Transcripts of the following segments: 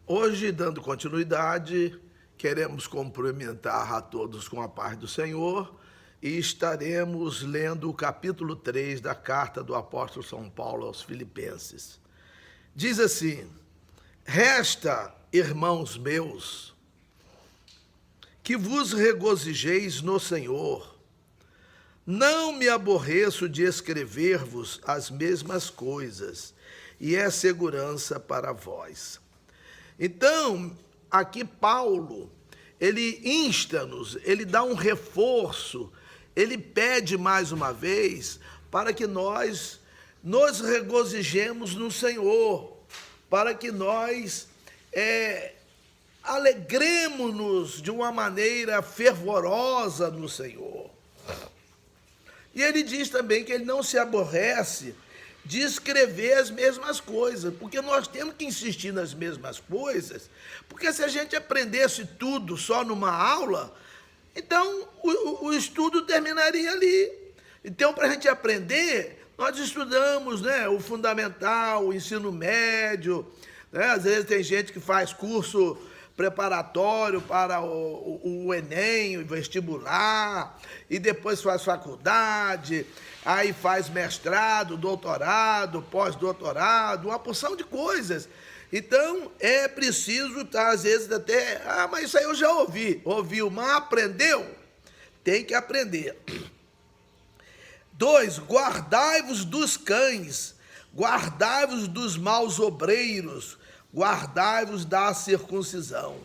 Hoje, dando continuidade, queremos cumprimentar a todos com a paz do Senhor e estaremos lendo o capítulo 3 da carta do apóstolo São Paulo aos Filipenses. Diz assim: Resta, irmãos meus, que vos regozijeis no Senhor. Não me aborreço de escrever-vos as mesmas coisas, e é segurança para vós. Então, aqui Paulo, ele insta-nos, ele dá um reforço, ele pede mais uma vez para que nós nos regozijemos no Senhor, para que nós alegremos-nos de uma maneira fervorosa no Senhor. E ele diz também que ele não se aborrece de escrever as mesmas coisas, porque nós temos que insistir nas mesmas coisas, porque se a gente aprendesse tudo só numa aula, então o estudo terminaria ali. Então, para a gente aprender, nós estudamos, né, o fundamental, o ensino médio, né? Às vezes tem gente que faz curso preparatório para o Enem, o vestibular, e depois faz faculdade, aí faz mestrado, doutorado, pós-doutorado, uma porção de coisas. Então, é preciso, às vezes até, mas isso aí eu já ouviu, mas aprendeu? Tem que aprender. 2, guardai-vos dos cães, guardai-vos dos maus obreiros, guardai-vos da circuncisão.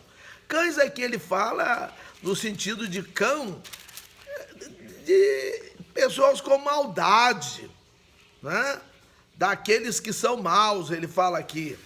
Cães aqui ele fala no sentido de cão, de pessoas com maldade, né? Daqueles que são maus, ele fala aqui.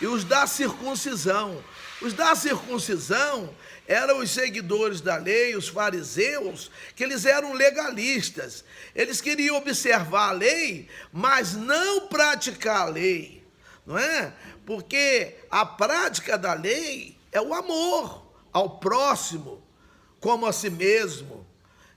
E os da circuncisão. Os da circuncisão eram os seguidores da lei, os fariseus, que eles eram legalistas. Eles queriam observar a lei, mas não praticar a lei, não é? Porque a prática da lei é o amor ao próximo, como a si mesmo.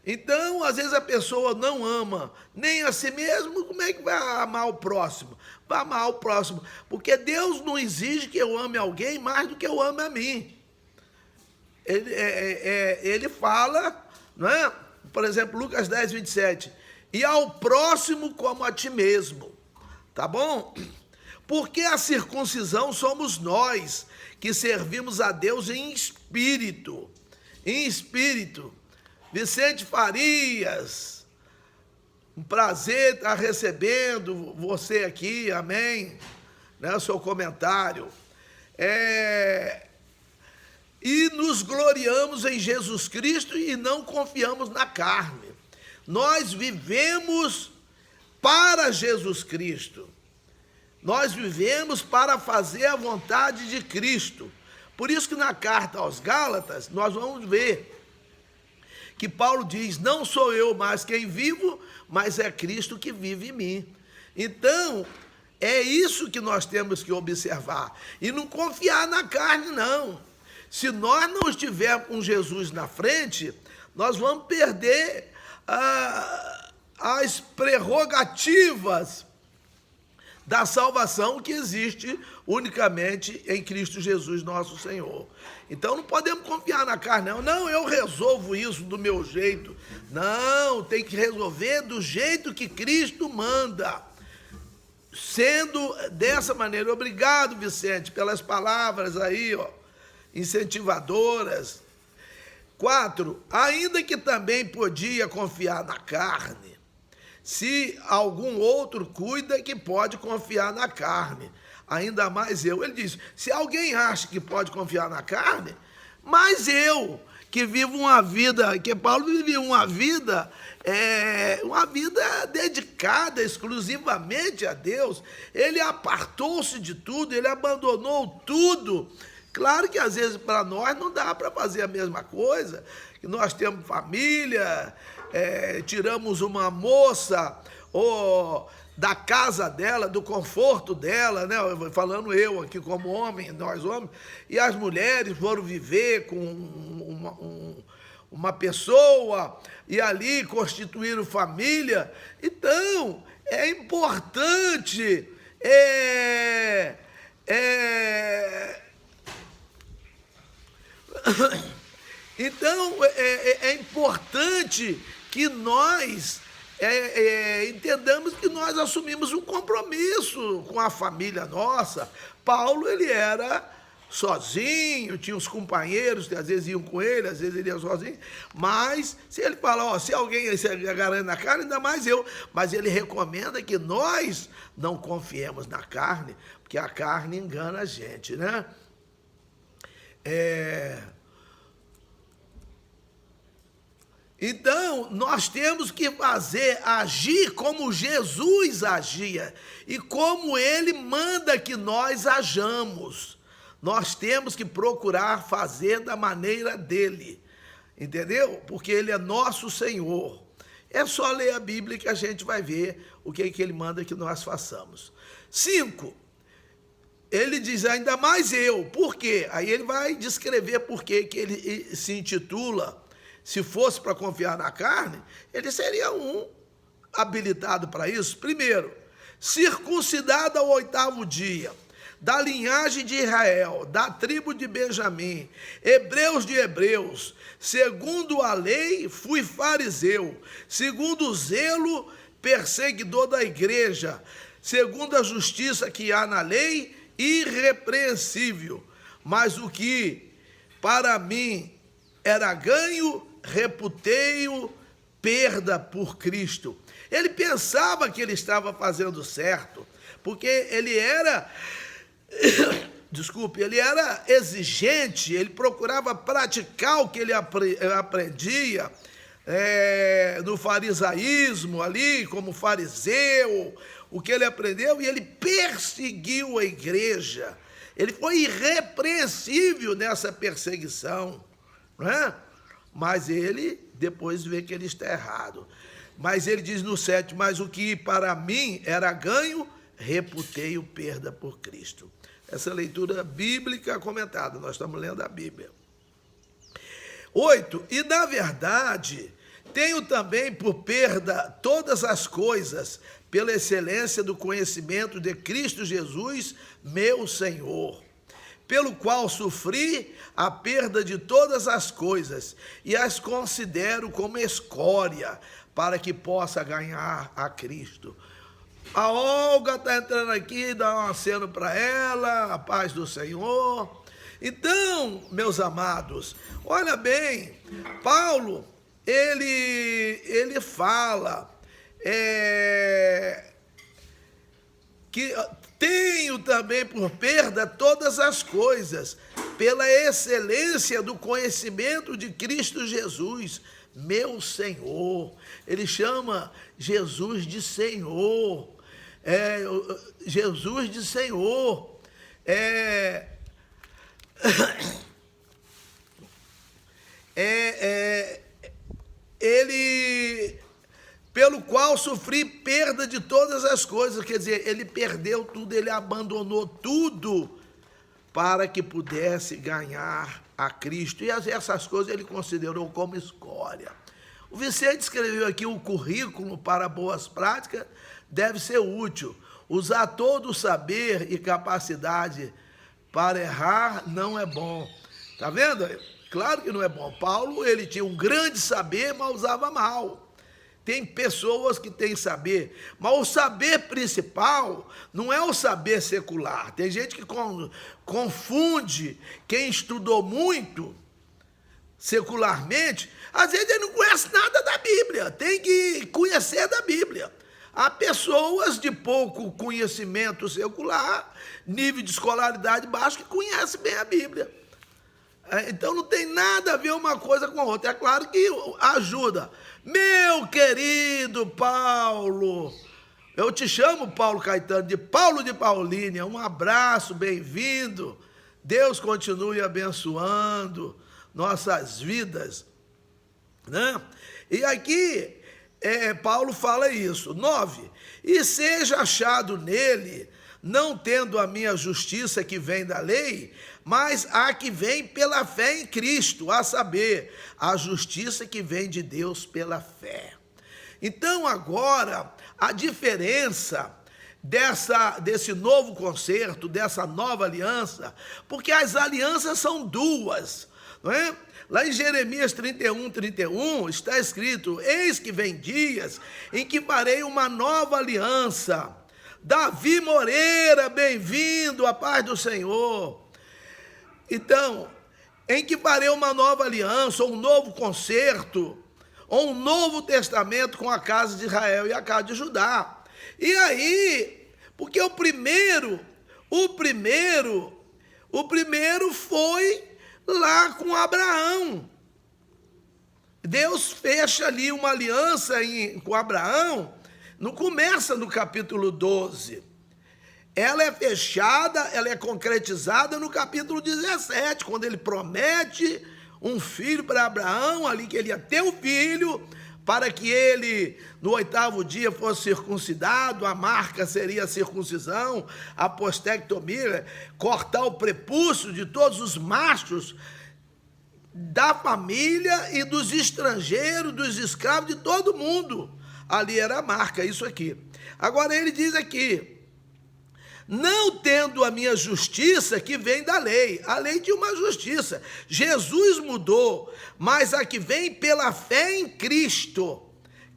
Então, às vezes a pessoa não ama nem a si mesmo, como é que vai amar o próximo? Vai amar o próximo, porque Deus não exige que eu ame alguém mais do que eu ame a mim. Ele fala, não é? Por exemplo, Lucas 10, 27, e ao próximo como a ti mesmo, tá bom? Porque a circuncisão somos nós, que servimos a Deus em espírito. Em espírito. Vicente Farias, um prazer estar recebendo você aqui, amém? Né, o seu comentário. E nos gloriamos em Jesus Cristo e não confiamos na carne. Nós vivemos para Jesus Cristo. Nós vivemos para fazer a vontade de Cristo. Por isso que na carta aos Gálatas, nós vamos ver que Paulo diz, não sou eu mais quem vivo, mas é Cristo que vive em mim. Então, é isso que nós temos que observar. E não confiar na carne, não. Se nós não estivermos com Jesus na frente, nós vamos perder as prerrogativas da salvação que existe unicamente em Cristo Jesus, nosso Senhor. Então não podemos confiar na carne, não. Não, eu resolvo isso do meu jeito. Não, tem que resolver do jeito que Cristo manda. Sendo dessa maneira, obrigado, Vicente, pelas palavras aí, ó, incentivadoras. 4, ainda que também podia confiar na carne, se algum outro cuida que pode confiar na carne, ainda mais eu. Ele diz, se alguém acha que pode confiar na carne, mas eu, que vivo uma vida, que Paulo vivia uma vida dedicada exclusivamente a Deus, ele apartou-se de tudo, ele abandonou tudo. Claro que às vezes para nós não dá para fazer a mesma coisa, que nós temos família, tiramos uma moça da casa dela, do conforto dela, né? Falando eu aqui como homem, nós homens, e as mulheres foram viver com uma pessoa e ali constituíram família. Então, é importante Então, é importante que nós entendamos que nós assumimos um compromisso com a família nossa. Paulo, ele era sozinho, tinha os companheiros que às vezes iam com ele, às vezes ele ia sozinho, mas se ele falar, ó, se alguém se agarrando na carne, ainda mais eu, mas ele recomenda que nós não confiemos na carne, porque a carne engana a gente, né? Então, nós temos que agir como Jesus agia e como ele manda que nós hajamos. Nós temos que procurar fazer da maneira dele, entendeu? Porque ele é nosso Senhor. É só ler a Bíblia que a gente vai ver o que ele manda que nós façamos. 5. Ele diz, ainda mais eu. Por quê? Aí ele vai descrever por que ele se intitula. Se fosse para confiar na carne, ele seria um habilitado para isso. Primeiro, circuncidado ao 8º dia, da linhagem de Israel, da tribo de Benjamim, hebreus de hebreus, segundo a lei, fui fariseu, segundo o zelo, perseguidor da igreja, segundo a justiça que há na lei, irrepreensível. Mas o que para mim era ganho, reputei-o perda por Cristo. Ele pensava que ele estava fazendo certo, porque ele era, ele era exigente, ele procurava praticar o que ele aprendia no farisaísmo ali, como fariseu, o que ele aprendeu, e ele perseguiu a igreja. Ele foi irrepreensível nessa perseguição, não é? Mas ele depois vê que ele está errado. Mas ele diz no 7, mas o que para mim era ganho, reputei-o perda por Cristo. Essa leitura bíblica comentada, nós estamos lendo a Bíblia. 8, e na verdade, tenho também por perda todas as coisas, pela excelência do conhecimento de Cristo Jesus, meu Senhor, pelo qual sofri a perda de todas as coisas e as considero como escória para que possa ganhar a Cristo. A Olga está entrando aqui, dá um aceno para ela, a paz do Senhor. Então, meus amados, olha bem, Paulo, ele fala que tenho também por perda todas as coisas, pela excelência do conhecimento de Cristo Jesus, meu Senhor. Ele chama Jesus de Senhor. Jesus de Senhor. Ele, pelo qual sofri perda de todas as coisas, quer dizer, ele perdeu tudo, ele abandonou tudo para que pudesse ganhar a Cristo. E essas coisas ele considerou como escória. O Vicente escreveu aqui o currículo para boas práticas, deve ser útil. Usar todo o saber e capacidade para errar não é bom. Está vendo? Claro que não é bom. Paulo, ele tinha um grande saber, mas usava mal. Tem pessoas que têm saber, mas o saber principal não é o saber secular. Tem gente que confunde quem estudou muito secularmente, às vezes ele não conhece nada da Bíblia, tem que conhecer da Bíblia. Há pessoas de pouco conhecimento secular, nível de escolaridade baixo, que conhecem bem a Bíblia. Então não tem nada a ver uma coisa com a outra. É claro que ajuda. Meu querido Paulo, eu te chamo Paulo Caetano, de Paulo de Paulínia, um abraço, bem-vindo. Deus continue abençoando nossas vidas, né? E aqui Paulo fala isso. 9, e seja achado nele, não tendo a minha justiça que vem da lei, mas a que vem pela fé em Cristo, a saber, a justiça que vem de Deus pela fé. Então agora, a diferença desse novo concerto, dessa nova aliança, porque as alianças são duas. não é? Lá em Jeremias 31 está escrito: eis que vem dias em que farei uma nova aliança. Davi Moreira, bem-vindo, a paz do Senhor. Então, em que farei uma nova aliança, ou um novo concerto, ou um novo testamento com a casa de Israel e a casa de Judá. E aí, porque o primeiro foi lá com Abraão. Deus fecha ali uma aliança com Abraão, não começa no capítulo 12. Ela é fechada, ela é concretizada no capítulo 17, quando ele promete um filho para Abraão, ali que ele ia ter um filho, para que ele, no 8º dia, fosse circuncidado. A marca seria a circuncisão, a apostectomia, cortar o prepúcio de todos os machos da família e dos estrangeiros, dos escravos, de todo mundo. Ali era a marca, isso aqui. Agora ele diz aqui: não tendo a minha justiça que vem da lei. A lei tinha uma justiça. Jesus mudou, mas a que vem pela fé em Cristo.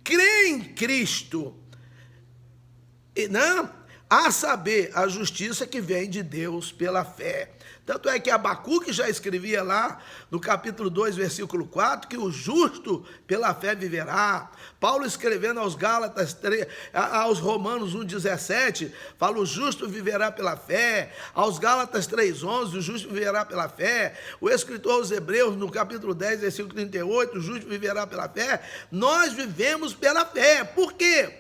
Crê em Cristo. E não, a saber, a justiça que vem de Deus pela fé. Tanto é que Abacuque já escrevia lá no capítulo 2, versículo 4, que o justo pela fé viverá. Paulo escrevendo aos Gálatas, aos Romanos 1,17, fala: o justo viverá pela fé. Aos Gálatas 3,11, o justo viverá pela fé. O escritor aos Hebreus, no capítulo 10, versículo 38, o justo viverá pela fé. Nós vivemos pela fé. Por quê?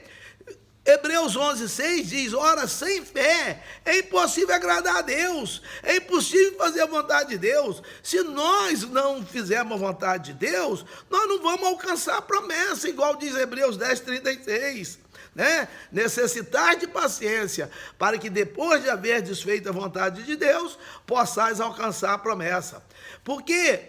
Hebreus 11,6 diz: ora, sem fé é impossível agradar a Deus, é impossível fazer a vontade de Deus. Se nós não fizermos a vontade de Deus, nós não vamos alcançar a promessa, igual diz Hebreus 10,36. Né? Necessitar de paciência, para que depois de haver desfeito a vontade de Deus, possais alcançar a promessa. Porque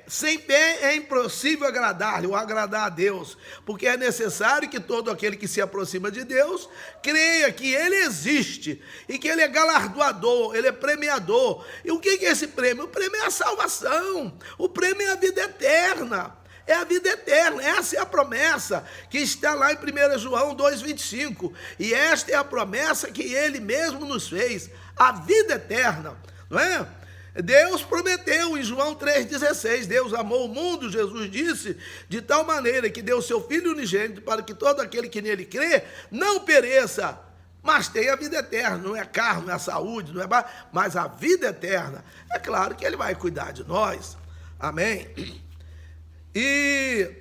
sem fé é impossível agradar-lhe, ou agradar a Deus, porque é necessário que todo aquele que se aproxima de Deus creia que Ele existe, e que Ele é galardoador, Ele é premiador. E o que é esse prêmio? O prêmio é a salvação, o prêmio é a vida eterna. É a vida eterna, essa é a promessa que está lá em 1 João 2,25. E esta é a promessa que Ele mesmo nos fez, a vida eterna, não é? Deus prometeu em João 3,16, Deus amou o mundo, Jesus disse, de tal maneira que deu seu Filho unigênito para que todo aquele que nele crê não pereça, mas tenha a vida eterna. Não é carro, não é saúde, não é mas a vida eterna. É claro que Ele vai cuidar de nós, amém? E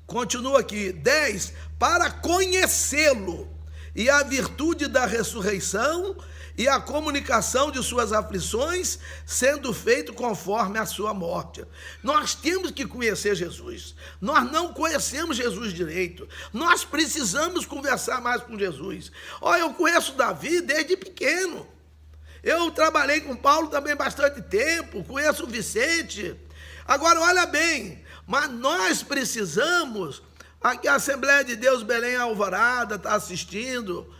continua aqui, 10, para conhecê-lo e a virtude da ressurreição e a comunicação de suas aflições, sendo feito conforme a sua morte. Nós temos que conhecer Jesus. Nós não conhecemos Jesus direito. Nós precisamos conversar mais com Jesus. Olha, eu conheço Davi desde pequeno. Eu trabalhei com Paulo também bastante tempo, conheço o Vicente. Agora, olha bem, mas nós precisamos, aqui a Assembleia de Deus Belém Alvorada está assistindo,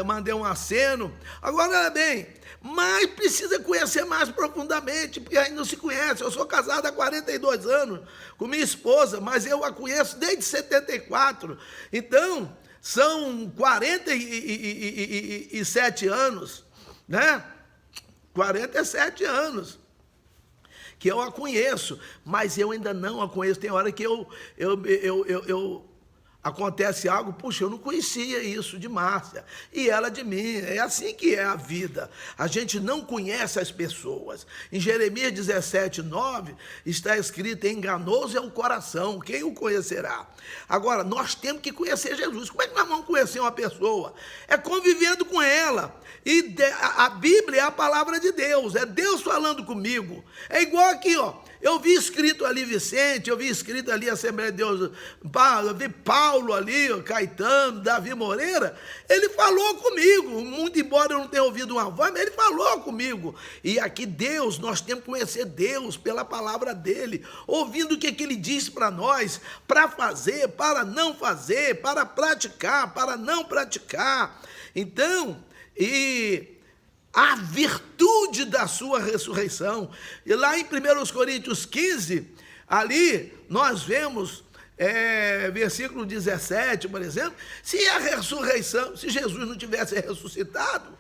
mandei um aceno. Agora, olha bem, mas precisa conhecer mais profundamente, porque ainda não se conhece. Eu sou casado há 42 anos com minha esposa, mas eu a conheço desde 74. Então, são 47 anos, né? 47 anos que eu a conheço, mas eu ainda não a conheço. Tem hora que acontece algo, puxa, eu não conhecia isso de Márcia, e ela de mim. É assim que é a vida. A gente não conhece as pessoas. Em Jeremias 17:9 está escrito: enganoso é o coração, quem o conhecerá? Agora, nós temos que conhecer Jesus. Como é que nós vamos conhecer uma pessoa? É convivendo com ela. E a Bíblia é a palavra de Deus, é Deus falando comigo. É igual aqui, ó. Eu vi escrito ali Vicente, eu vi escrito ali Assembleia de Deus, eu vi Paulo ali, Caetano, Davi Moreira. Ele falou comigo, muito embora eu não tenha ouvido uma voz, mas ele falou comigo. E aqui Deus, nós temos que conhecer Deus pela palavra dele, ouvindo o que ele diz para nós, para fazer, para não fazer, para praticar, para não praticar. Então, e a virtude da sua ressurreição. E lá em 1 Coríntios 15, ali nós vemos, versículo 17, por exemplo, se a ressurreição, se Jesus não tivesse ressuscitado,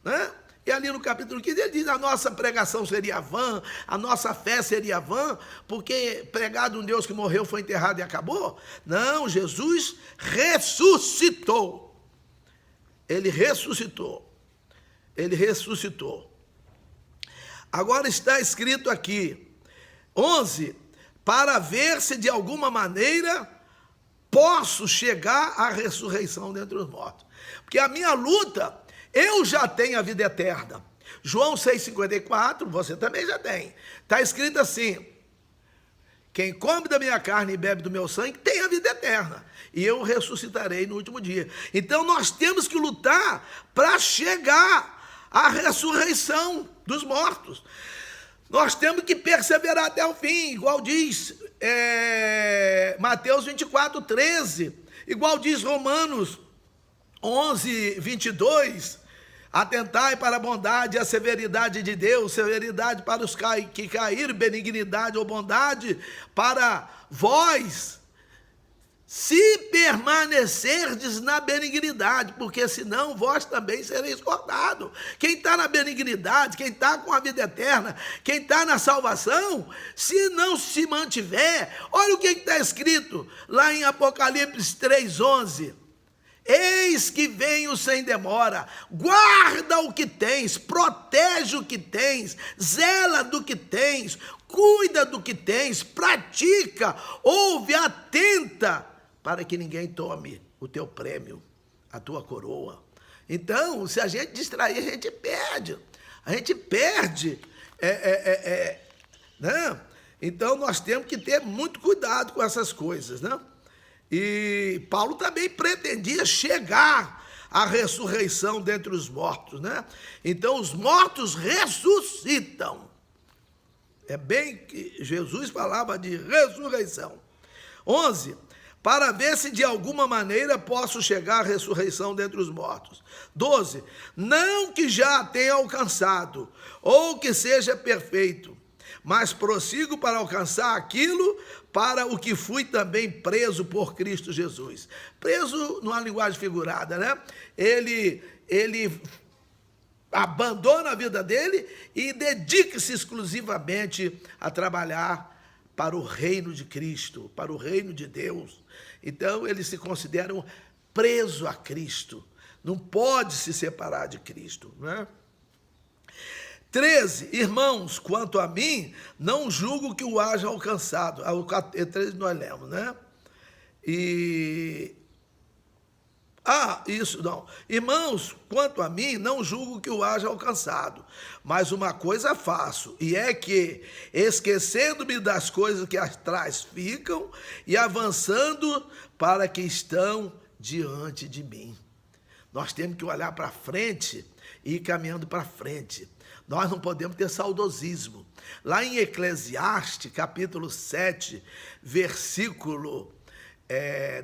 né? E ali no capítulo 15 ele diz, a nossa pregação seria vã, a nossa fé seria vã, porque pregado um Deus que morreu, foi enterrado e acabou. Não, Jesus ressuscitou. Ele ressuscitou. Ele ressuscitou. Agora está escrito aqui, 11, para ver se de alguma maneira posso chegar à ressurreição dentre os mortos. Porque a minha luta, eu já tenho a vida eterna. João 6,54, você também já tem. Está escrito assim, quem come da minha carne e bebe do meu sangue tem a vida eterna. E eu ressuscitarei no último dia. Então nós temos que lutar para chegar à ressurreição dos mortos. Nós temos que perseverar até o fim, igual diz Mateus 24:13, igual diz Romanos 11:22, atentai para a bondade e a severidade de Deus, severidade para os que caíram, benignidade ou bondade para vós, se permanecerdes na benignidade, porque senão vós também sereis cortados. Quem está na benignidade, quem está com a vida eterna, quem está na salvação, se não se mantiver, olha o que está escrito lá em Apocalipse 3:11. Eis que venho sem demora, guarda o que tens, protege o que tens, zela do que tens, cuida do que tens, pratica, ouve, atenta, para que ninguém tome o teu prêmio, a tua coroa. Então, se a gente distrair, a gente perde. A gente perde. Né? Então, nós temos que ter muito cuidado com essas coisas, né? E Paulo também pretendia chegar à ressurreição dentre os mortos, né? Então, os mortos ressuscitam. É bem que Jesus falava de ressurreição. 11, para ver se de alguma maneira posso chegar à ressurreição dentre os mortos. 12, não que já tenha alcançado, ou que seja perfeito, mas prossigo para alcançar aquilo para o que fui também preso por Cristo Jesus. Preso numa linguagem figurada, né? Ele abandona a vida dele e dedica-se exclusivamente a trabalhar para o reino de Cristo, para o reino de Deus. Então, eles se consideram preso a Cristo. Não pode se separar de Cristo, né? 13, irmãos, quanto a mim, não julgo que o haja alcançado. O 13 nós lemos, né? Irmãos, quanto a mim, não julgo que o haja alcançado, mas uma coisa faço, e é que, esquecendo-me das coisas que atrás ficam, e avançando para que estão diante de mim. Nós temos que olhar para frente e ir caminhando para frente. Nós não podemos ter saudosismo. Lá em Eclesiastes, capítulo 7, versículo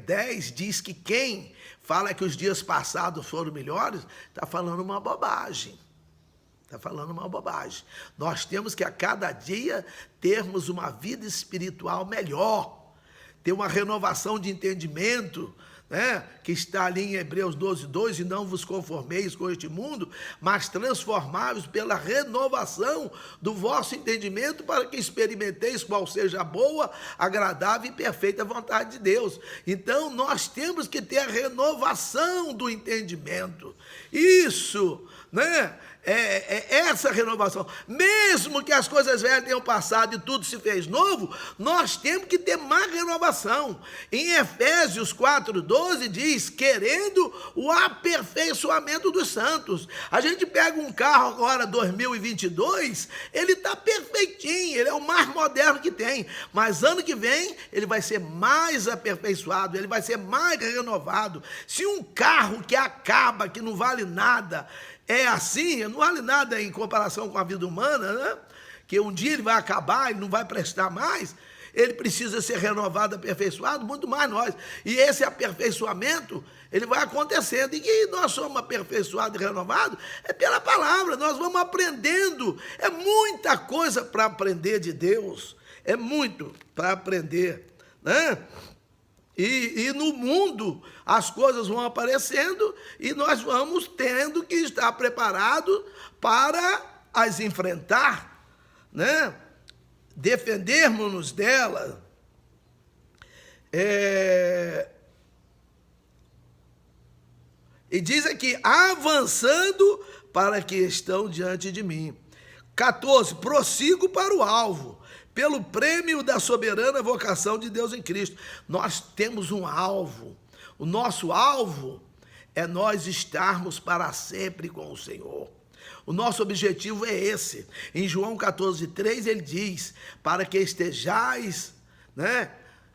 10, diz que quem fala que os dias passados foram melhores, está falando uma bobagem. Está falando uma bobagem. Nós temos que a cada dia termos uma vida espiritual melhor, ter uma renovação de entendimento, né, que está ali em Hebreus 12:2, e não vos conformeis com este mundo, mas transformai-vos pela renovação do vosso entendimento, para que experimenteis qual seja a boa, agradável e perfeita vontade de Deus. Então, nós temos que ter a renovação do entendimento. Isso, né? Essa renovação. Mesmo que as coisas velhas tenham passado e tudo se fez novo, nós temos que ter mais renovação. Em Efésios 4:12 diz, querendo o aperfeiçoamento dos santos. A gente pega um carro agora, 2022, ele está perfeitinho, ele é o mais moderno que tem, mas ano que vem ele vai ser mais aperfeiçoado, ele vai ser mais renovado. Se um carro que acaba, que não vale nada, é assim, não vale nada em comparação com a vida humana, né? Que um dia ele vai acabar, ele não vai prestar mais. ele precisa ser renovado, aperfeiçoado, muito mais nós. E esse aperfeiçoamento, ele vai acontecendo. E que nós somos aperfeiçoados e renovados é pela palavra. Nós vamos aprendendo. É muita coisa para aprender de Deus. É muito para aprender, né? E no mundo as coisas vão aparecendo e nós vamos tendo que estar preparados para as enfrentar, né? Defendermos-nos dela. E diz aqui, avançando para que estão diante de mim. 14, prossigo para o alvo, pelo prêmio da soberana vocação de Deus em Cristo. Nós temos um alvo. O nosso alvo é nós estarmos para sempre com o Senhor. O nosso objetivo é esse. Em João 14:3 ele diz, para que estejais, né?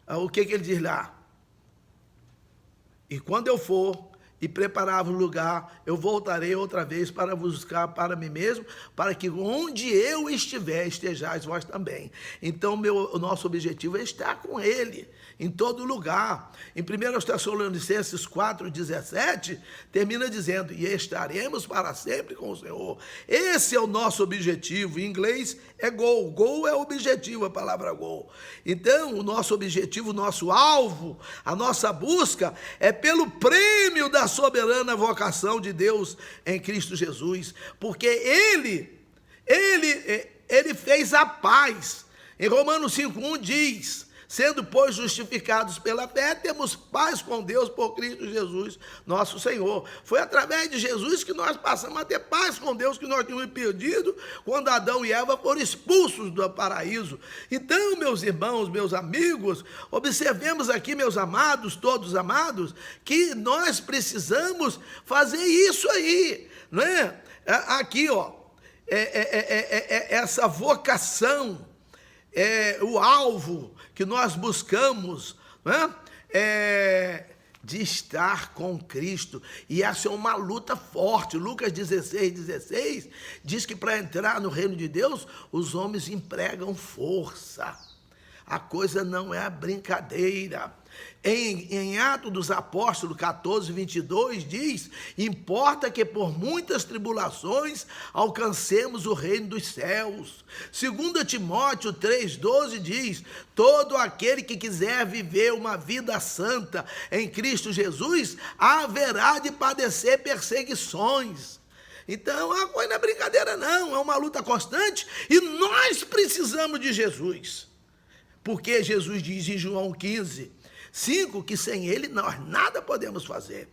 O que ele diz lá? E quando eu for e preparar o lugar, eu voltarei outra vez para buscar para mim mesmo, para que onde eu estiver, estejais vós também. Então, o nosso objetivo é estar com ele, em todo lugar. Em 1 Tessalonicenses 4:17, termina dizendo, e estaremos para sempre com o Senhor. Esse é o nosso objetivo. Em inglês é goal. Goal é objetivo, a palavra goal. Então, o nosso objetivo, o nosso alvo, a nossa busca é pelo prêmio da soberana vocação de Deus em Cristo Jesus, porque ele fez a paz. Em Romanos 5:1 diz, sendo, pois, justificados pela fé, temos paz com Deus por Cristo Jesus, nosso Senhor. Foi através de Jesus que nós passamos a ter paz com Deus, que nós tínhamos perdido quando Adão e Eva foram expulsos do paraíso. Então, meus irmãos, meus amigos, observemos aqui, meus amados, todos amados, que nós precisamos fazer isso aí, não é? Aqui, ó, essa vocação, o alvo que nós buscamos, né? De estar com Cristo. E essa é uma luta forte. Lucas 16:16 diz que para entrar no reino de Deus, os homens empregam força. A coisa não é brincadeira. Em Atos dos Apóstolos 14:22 diz, importa que por muitas tribulações alcancemos o reino dos céus. 2 Timóteo 3:12 diz, todo aquele que quiser viver uma vida santa em Cristo Jesus, haverá de padecer perseguições. Então, a coisa não é brincadeira não, é uma luta constante e nós precisamos de Jesus. Porque Jesus diz em João 15:5 que sem ele nós nada podemos fazer.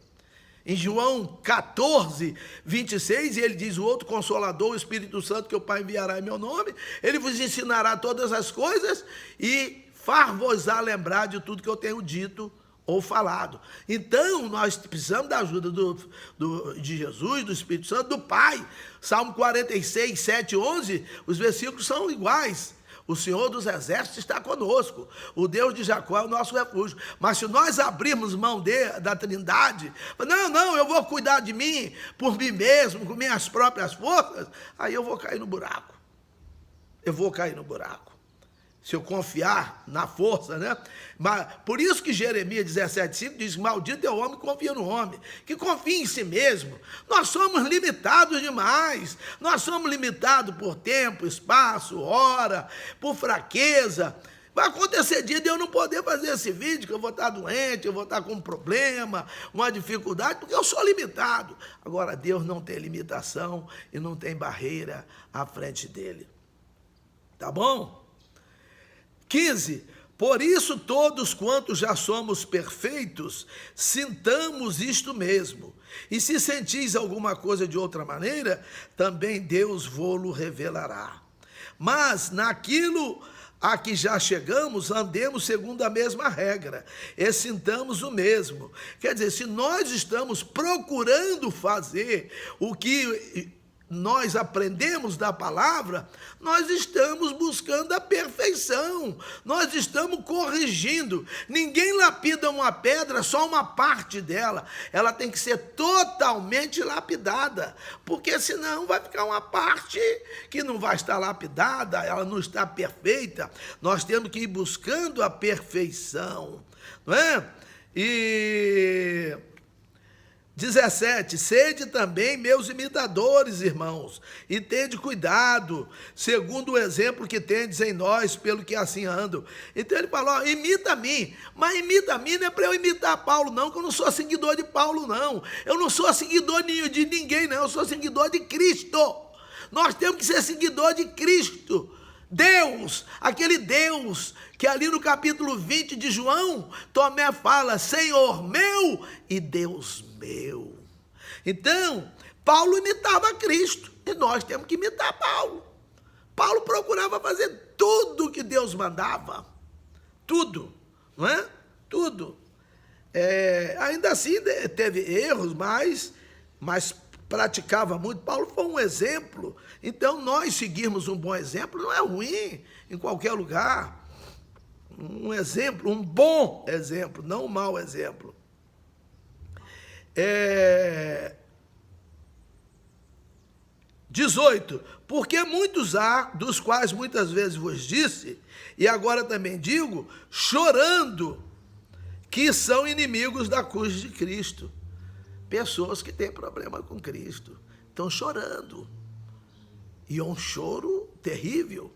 Em João 14:26, ele diz, o outro Consolador, o Espírito Santo, que o Pai enviará em meu nome, ele vos ensinará todas as coisas e far-vos-á lembrar de tudo que eu tenho dito ou falado. Então, nós precisamos da ajuda de Jesus, do Espírito Santo, do Pai. Salmo 46, 7, 11, os versículos são iguais. O Senhor dos Exércitos está conosco. O Deus de Jacó é o nosso refúgio. Mas se nós abrirmos mão da Trindade, não, eu vou cuidar de mim, por mim mesmo, com minhas próprias forças, aí eu vou cair no buraco. Se eu confiar na força, né? Mas, por isso que Jeremias 17:5 diz, maldito é o homem que confia no homem, que confia em si mesmo. Nós somos limitados demais, nós somos limitados por tempo, espaço, hora, por fraqueza. Vai acontecer dia de eu não poder fazer esse vídeo, que eu vou estar doente, eu vou estar com um problema, uma dificuldade, porque eu sou limitado. Agora, Deus não tem limitação e não tem barreira à frente dele. Tá bom? 15, por isso todos quantos já somos perfeitos, sintamos isto mesmo. E se sentis alguma coisa de outra maneira, também Deus vô-lo revelará. Mas naquilo a que já chegamos, andemos segundo a mesma regra, e sintamos o mesmo. Quer dizer, se nós estamos procurando fazer o que nós aprendemos da palavra, nós estamos buscando a perfeição, nós estamos corrigindo. Ninguém lapida uma pedra, só uma parte dela, ela tem que ser totalmente lapidada, porque senão vai ficar uma parte que não vai estar lapidada, ela não está perfeita. Nós temos que ir buscando a perfeição, não é? E 17, sede também meus imitadores, irmãos, e tende cuidado, segundo o exemplo que tendes em nós, pelo que assim ando. Então ele falou, imita a mim, mas imita a mim não é para eu imitar Paulo não, que eu não sou seguidor de Paulo não, eu não sou seguidor de ninguém não, eu sou seguidor de Cristo. Nós temos que ser seguidor de Cristo. Deus, aquele Deus que ali no capítulo 20 de João, Tomé fala, Senhor meu e Deus meu. Então, Paulo imitava Cristo e nós temos que imitar Paulo. Paulo procurava fazer tudo o que Deus mandava, tudo, não é? Tudo. Ainda assim teve erros, mas praticava muito. Paulo foi um exemplo. Então, nós seguirmos um bom exemplo não é ruim em qualquer lugar. Um exemplo, um bom exemplo, não um mau exemplo. 18. Porque muitos há, dos quais muitas vezes vos disse, e agora também digo, chorando, que são inimigos da cruz de Cristo. Pessoas que têm problema com Cristo, estão chorando. E é um choro terrível.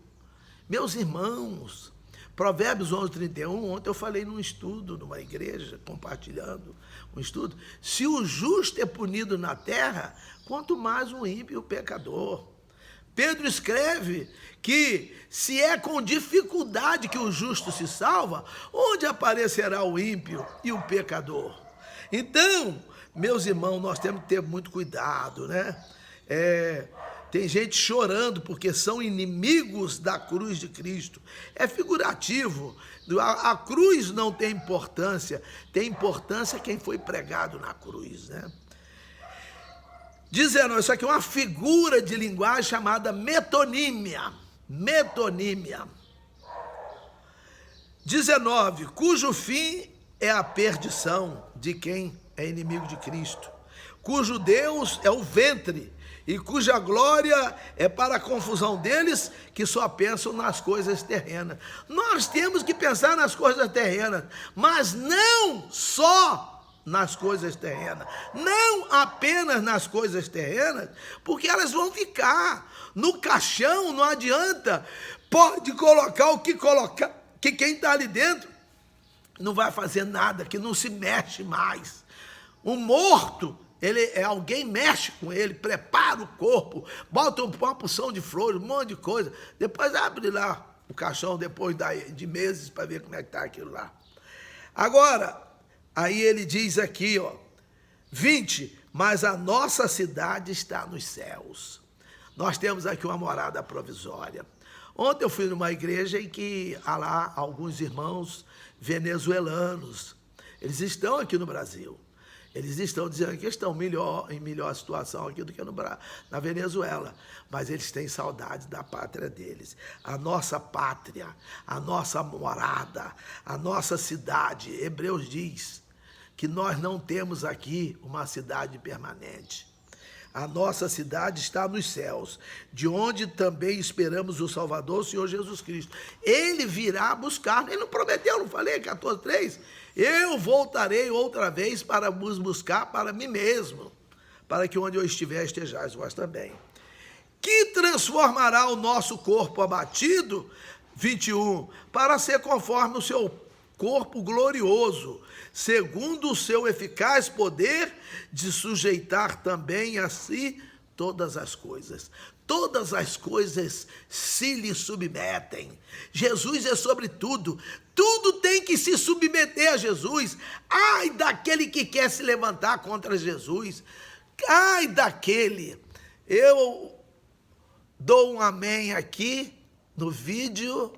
Meus irmãos, Provérbios 11:31, ontem eu falei num estudo, numa igreja, compartilhando um estudo. Se o justo é punido na terra, quanto mais o ímpio e o pecador. Pedro escreve que se é com dificuldade que o justo se salva, onde aparecerá o ímpio e o pecador? Então, meus irmãos, nós temos que ter muito cuidado, né? Tem gente chorando porque são inimigos da cruz de Cristo. É figurativo. A cruz não tem importância quem foi pregado na cruz, né? 19, isso aqui é uma figura de linguagem chamada metonímia. Metonímia. 19, cujo fim é a perdição de quem é inimigo de Cristo, cujo Deus é o ventre, e cuja glória é para a confusão deles que só pensam nas coisas terrenas. Nós temos que pensar nas coisas terrenas, mas não só nas coisas terrenas, não apenas nas coisas terrenas, porque elas vão ficar no caixão, não adianta, pode colocar o que colocar, que quem está ali dentro não vai fazer nada, que não se mexe mais. O morto, alguém mexe com ele, prepara o corpo, bota uma porção de flores, um monte de coisa, depois abre lá o caixão, depois de meses, para ver como é que está aquilo lá. Agora, aí ele diz aqui, 20, mas a nossa cidade está nos céus. Nós temos aqui uma morada provisória. Ontem eu fui numa igreja em que há lá alguns irmãos venezuelanos. Eles estão aqui no Brasil. Eles estão dizendo que estão em melhor situação aqui do que na Venezuela. Mas eles têm saudade da pátria deles. A nossa pátria, a nossa morada, a nossa cidade. Hebreus diz que nós não temos aqui uma cidade permanente. A nossa cidade está nos céus, de onde também esperamos o Salvador, o Senhor Jesus Cristo. Ele virá buscar, ele não prometeu, não falei, 14:3? Eu voltarei outra vez para vos buscar para mim mesmo, para que onde eu estiver, estejais vós também. Que transformará o nosso corpo abatido, 21, para ser conforme o seu corpo glorioso, segundo o seu eficaz poder de sujeitar também a si todas as coisas. Todas as coisas se lhe submetem. Jesus é sobre tudo. Tudo tem que se submeter a Jesus. Ai daquele que quer se levantar contra Jesus. Ai daquele. Eu dou um amém aqui no vídeo,